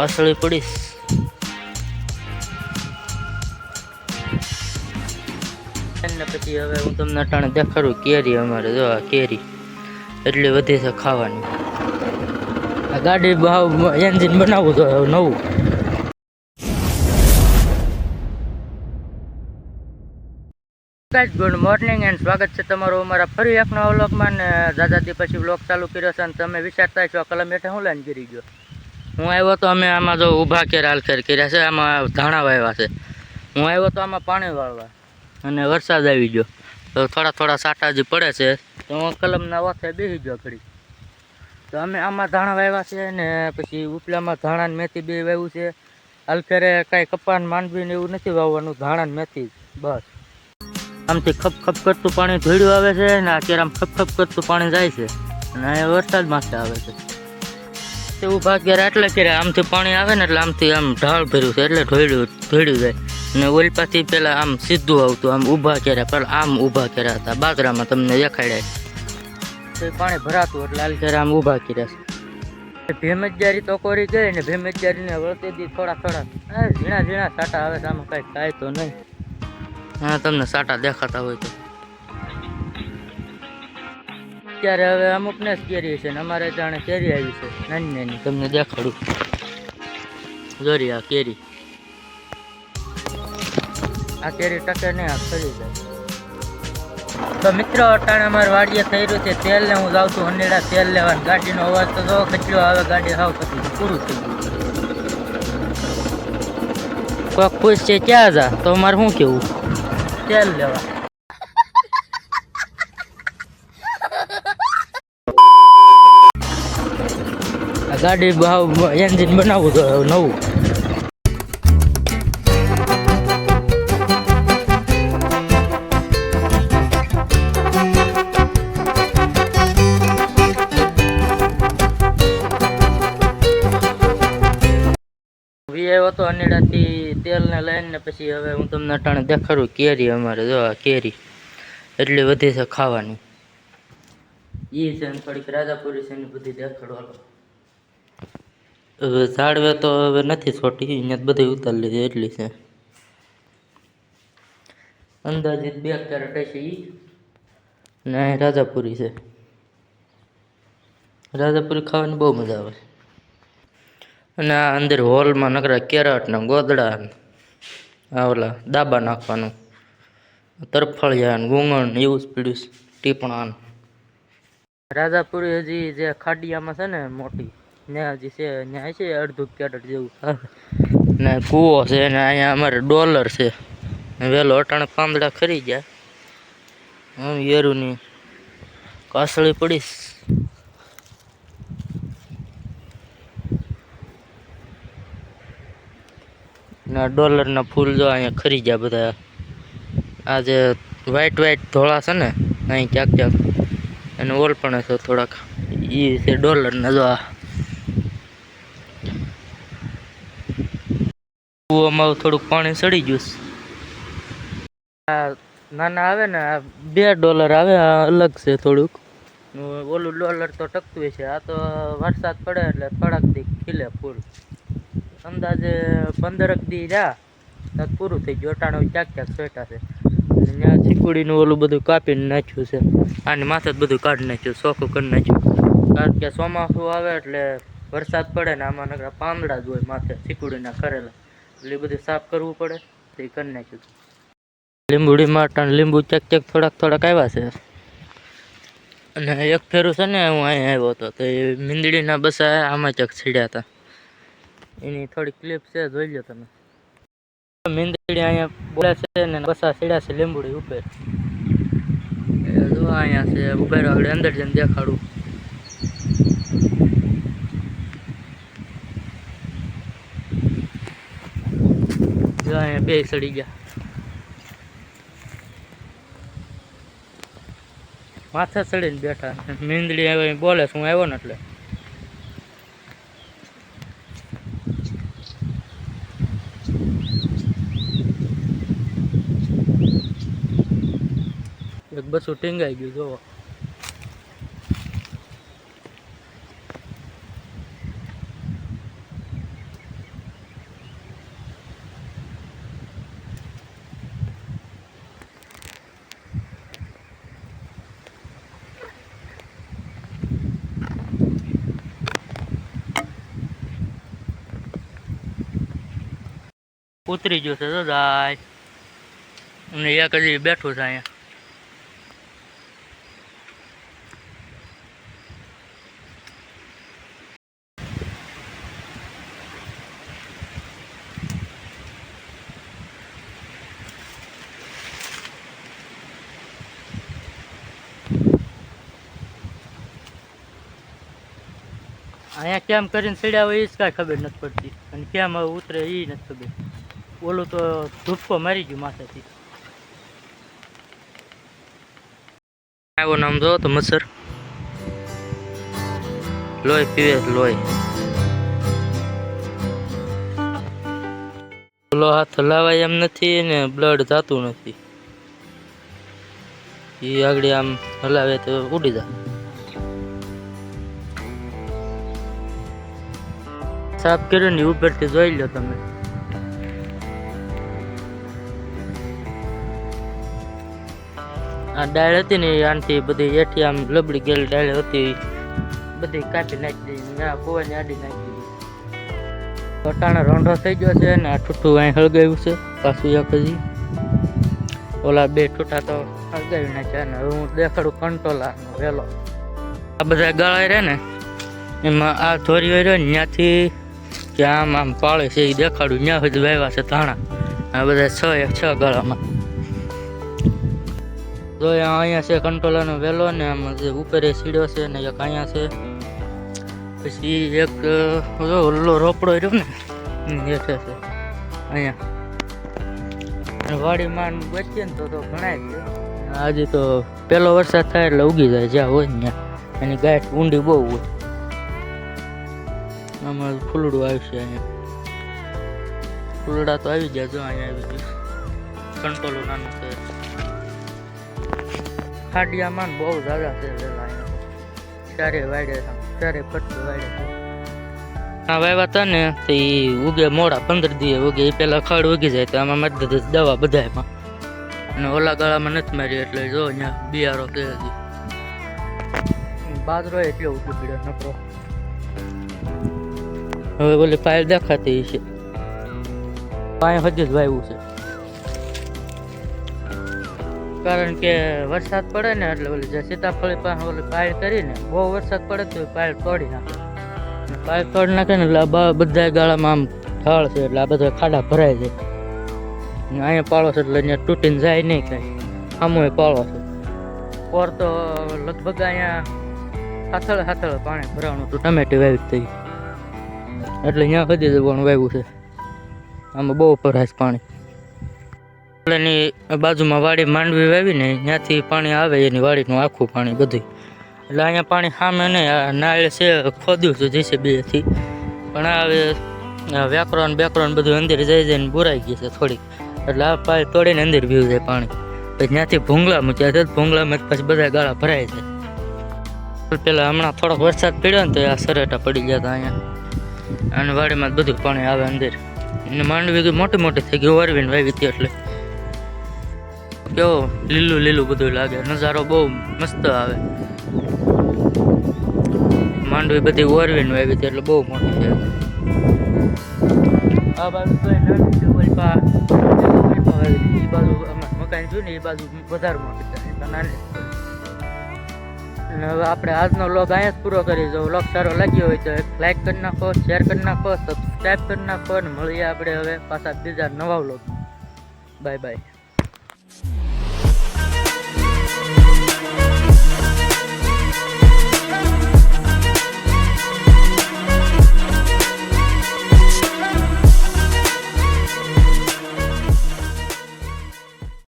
કાસળી પડીશ. અને પછી હવે હું તમને અટાણે દેખાડું કેરી. અમારે જો આ કેરી એટલી વધી છે ખાવાની. આ ગાડી ભાવ એન્જિન બનાવવું તો નવું. ગુડ મોર્નિંગ એન્ડ સ્વાગત છે તમારું અમારા ફરી એક નવા વ્લોગમાં. ને દાદાજી પછી વ્લોગ ચાલુ કર્યો છે અને તમે વિચારતા છો કલમ હેઠે હું લઈને ગીરી ગયો. હું આવ્યો તો અમે આમાં જો ઊભા કેર હાલખેર કર્યા છે. આમાં ધાણા વાવ્યા છે. હું આવ્યો તો આમાં પાણી વાળવા અને વરસાદ આવી ગયો તો થોડા સાટા જે પડે છે તો હું કલમના ઓથે બેસી ગયો ઘડી. તો અમે આમાં ધાણા વાવ્યા છે ને પછી ઉપલામાં ધાણા ને મેથી બે વાવ્યું છે. હાલખેરે કાંઈ કપાન માંડવી ને એવું નથી વાવવાનું, ધાણા ને મેથી બસ. આમથી ખપ ખપ કરતું પાણી ધોળ્યું આવે છે ને આ કેરામ ખપ ખપ કરતું પાણી જાય છે અને અહીંયા વરસાદ માથે આવે છે. તે ઊભા કેરા એટલે કે આમથી પાણી આવે ને એટલે આમથી આમ ઢાળ ભર્યું છે એટલે ધોળ્યું જાય ને ઓલપાથી પેલા આમ સીધું આવતું. આમ ઊભા કર્યા પેલા આમ ઊભા કર્યા હતા બાજરામાં તમને દેખાડ્યા તો પાણી ભરાતું એટલે હાલ કેરા આમ ઊભા કર્યા છે. ભેમજારી તો કોરી ગઈ ને ભેમજારીને વળતી થોડા ઝીણા સાટા આવે છે. આમાં કાંઈ થાય તો નહીં. હા તમને સાટા દેખાતા હોય તો અત્યારે હવે અમુકને જ કેરી છે ને અમારે જાણે કેરી આવી છે નાની તમને દેખાડું. જોરી આ કેરી, આ કેરી ટકે નહીં, આ ફરી જાય. તો મિત્રો અટાણે અમારે વાડીએ થઈ રહ્યું છે તેલ ને હું જાઉં છું હંડેડા તેલ લેવા. ગાડીનો અવાજ તો જો કચરો આવે, ગાડી હાવ પછી પૂરું થઈ ગયું. કોક ખુશ છે ક્યાં જા તો મારે શું કેવું તેલ લેવા. ગાડી ભાવ એન્જિન બનાવવું તો નવું. આવ્યો તો અનેડાથી તેલ ને લઈને પછી હવે હું તમને અટાણે દેખાડું કેરી. અમારે જો આ કેરી એટલી વધી છે ખાવાની. એ છે ને થોડીક રાજાપુરી છે ને બધી દેખાડવા. હવે ઝાડવે તો હવે નથી છોટી, અહીંયા બધી ઉતારી લીધી એટલી છે. અંદાજિત 2 કેરેટ હશે એ ને રાજાપુરી છે. રાજાપુરી ખાવાની બહુ મજા આવે. અને આ અંદર હોલમાં નકરા કેરટ ને ગોદડા આ ઓલા દાબા નાખવાનું, તરફળિયા ને ગુંગણ એવું જ પીડ્યું ટીપણા. રાજાપુરી હજી જે ખાડિયામાં છે ને મોટી ને હજી છે ત્યાં છે અડધું કેરેટ જેવું ને કૂવો છે ને અહીંયા અમારે ડોલર છે. વહેલો અટાણે પાંદડા ખરી ગયા. હું યેરુની કાસળી પડીશ. ના ડોલરના ફૂલ જો અહીંયા ખરી ગયા બધા. આ જે વ્હાઈટ ધોળા છે ને અહીં ક્યાંક અને ઓલ પણ છે થોડાક એ છે ડોલરના. જો આ કૂવામાં થોડુંક પાણી ચડી ગયું. આ નાના આવે ને આ $2 આવે, આ અલગ છે થોડુંક. ઓલું ડોલર તો ટકતું છે. આ તો વરસાદ પડે એટલે થોડાક દી ખીલે ફૂલ. અંદાજે 15 દી રહ્યા તો પૂરું થઈ ગયું. અટાણું ક્યાંક સોટા છે. ત્યાં ચીકુડીનું ઓલું બધું કાપીને નાખ્યું છે. આની માથે જ બધું કાઢી નાખ્યું, ચોખ્ખું કરી નાખ્યું. કારણ કે ચોમાસું આવે એટલે વરસાદ પડે ને આમાં નકરા પાંદડા જ હોય માથે ચીકુડીના કરેલા, એટલે બધું સાફ કરવું પડે તે કરી નાખ્યું. લીંબુડીમાં અટાણે લીંબુ ક્યાંક થોડાક આવ્યા છે. અને એક ફેરું છે ને હું અહીંયા આવ્યો હતો તો એ મીંદડીના બસા આમાં ક્યાંક છીડ્યા હતા. એની થોડી ક્લિપ છે, જોઈ લો તમે. મીંદડી અહીંયા બોલે છે ને બસા છીડ્યા છે લીંબુડી ઉપર. જો અહીંયા છે ઉપર આગળ અંદર જઈને દેખાડું. જો અહીંયા 2 સડી ગયા. માથે ચડીને બેઠા. મીંદડી આવે બોલે છે હું આવ્યો ને એટલે. એક બસું ટીંગાઈ ગયું જોવો. ઉતરી ગયું છે તો જાય અને એક હજી બેઠું છે અહીંયા. અહીંયા કેમ કરીને ચડ્યા હોય એ જ કાંઈ ખબર નથી પડતી અને કેમ હવે ઉતરે એ નથી ખબર. ઓલું તો ધૂપકો મારી ગયું માથેથી. આવ્યો નામ જો તો મચ્છર લોહી પીવે લોહી. ઓલો હાથ હલાવાય એમ નથી ને બ્લડ જાતું નથી. એ આગળ આમ હલાવે તો ઉડી જાય. સાફ કર્યો ને ઉપરથી જોઈ લો તમે. આ ડાળ હતી ને આનથી બધી એઠી આમ લબડી ગયેલી ડાળ હતી બધી કાપી નાખી દીધી. કુવાની આડી નાખી દીધી. અટાણે રોંઢો થઈ ગયો છે ને આ ઠૂઠું અહીં હળગાવ્યું છે પાછું એક હજી. ઓલા બે ઠૂઠા તો હળગાવી નાખ્યા ને હવે હું દેખાડું કંટોલાનો વેલો. આ બધા ગળાય રહે ને એમાં આ ધોરી રહ્યો ને ત્યાંથી કે આમ આમ પાળે છે એ દેખાડું. ત્યાં સુધી વાવ્યા છે ધાણા. આ બધા છ ગળામાં. તો અહીંયા છે કંટોલાનો વેલો ને આમ ઉપર સીડ્યો છે ને એક અહીંયા છે. પછી એક ઓલો રોપડો રહ્યો ને હેઠે છે અહીંયા. વાડીમાં બચીએ ને તો ઘણા જ છે. આજે તો પહેલો વરસાદ થાય એટલે ઉગી જાય જ્યાં હોય ને ત્યાં. એની ગાંઠ ઊંડી બહુ હોય. આમાં ફૂલડું આવશે અહીંયા. ફૂલડા તો આવી જાય. જો અહીંયા આવી ગયું કંટોલું નાનું છે. ખાડિયામાં બહુ ઝાઝા છે વેલા અહીંયા. ચારે વાડે ચારે ફટકે વાડે છે. આ વાવ્યા હતા ને તો એ ઉગે મોડા 15 દિવસ ઉગે. એ પેલા ખડ ઉગી જાય તો આમાં મારી દે દવા બધામાં. અને ઓલા ગાળામાં નથી મારી એટલે જો અહીંયા બિયારો છે હજી. બાજરો એટલે ઉગી પડ્યો નકરો. હવે ઓલી ફાઇલ દેખાતી છે. પાણી હજી જ વાવ્યું છે કારણ કે વરસાદ પડે ને એટલે ઓલી જે સીતાફળી પાસે ઓલી પાયલ કરીને બહુ વરસાદ પડે તો પાયલ તોડી નાખે. પાયલ તોડી નાખે ને એટલે બધા ગાળામાં આમ ઢાળ છે એટલે આ બધા ખાડા ભરાય જાય. અહીંયા પાળો છે એટલે અહીંયા તૂટીને જાય નહીં કાંઈ. આમો પાળો છે. પોર તો લગભગ અહીંયા હાથળ પાણી ભરાવાનું હતું. ટમેટી વાવી થઈ એટલે અહીંયા સુધી જવાનું વાવ્યું છે. આમાં બહુ ભરાય પાણી. એની બાજુમાં વાડી માંડવી વાવી ને ત્યાંથી પાણી આવે એની વાડીનું આખું પાણી બધું. એટલે અહીંયા પાણી સામે નહીં. આ નાળ છે ખોદ્યું છે જઈશે બેથી પણ હવે વ્યાકરણ બેકરણ બધું અંદર જઈ જઈને બુરાઈ ગઈ છે થોડીક. એટલે આ પાઇપ તોડીને અંદર ભીવું જાય પાણી. પછી ત્યાંથી ભૂંગળા મૂક્યા છે. ભૂંગળામાં પછી બધા ગાળા ભરાય છે. પેલા હમણાં થોડોક વરસાદ પડ્યો ને તો આ સરેટા પડી ગયા હતા અહીંયા. અને વાડીમાં બધું પાણી આવે અંદર. અને માંડવી મોટી મોટી થઈ ગઈ વરવીને વાવી હતી એટલે કેવો લીલું લીલું બધું લાગે. નજારો બહુ મસ્ત આવે. માંડવી બધી ઓરવીને વાવી હતી એટલે બહુ મોટી છે. આ બાજુ તો નાની છે. એ બાજુ મકાન જોયું ને એ બાજુ વધારે મોટી છે. નાની. અને હવે આપણે આજનો વ્લોગ અહીંયા જ પૂરો કરી. જો વ્લોગ સારો લાગ્યો હોય તો લાઈક કરી નાખો, શેર કરી નાખો, સબસ્ક્રાઈબ કરી નાખો. અને મળીએ આપણે હવે પાછા બીજા નવા વ્લોગ. Bye bye.